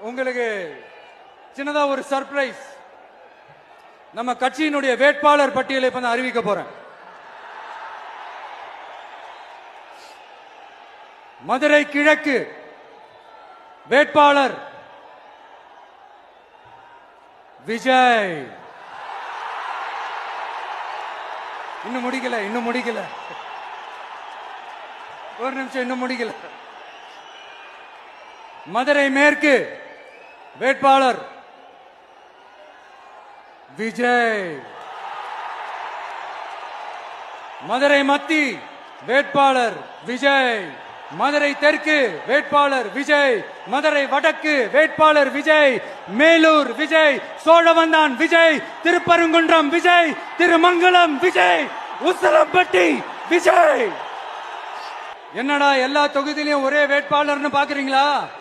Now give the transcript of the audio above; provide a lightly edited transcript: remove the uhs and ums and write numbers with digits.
உங்களுக்கு சின்னதா ஒரு சர்ப்ரைஸ். நம்ம கட்சியினுடைய வேட்பாளர் பட்டியலை இப்ப நான் அறிவிக்க போறேன். மதுரை கிழக்கு வேட்பாளர் விஜய். இன்னும் முடிக்கல ஒரு நிமிஷம், இன்னும் முடிக்கல. மதுரை மேற்கு வேட்பாளர் விஜய். மதுரை மத்தி வேட்பாளர் விஜய். மதுரை தெற்கு வேட்பாளர் விஜய். மதுரை வடக்கு வேட்பாளர் விஜய். மேலூர் விஜய். சோழவந்தான் விஜய். திருப்பரங்குன்றம் விஜய். திருமங்கலம் விஜய். உசிலம்பட்டி விஜய். என்னடா எல்லா தொகுதியிலும் ஒரே வேட்பாளர்னு பாக்குறீங்களா?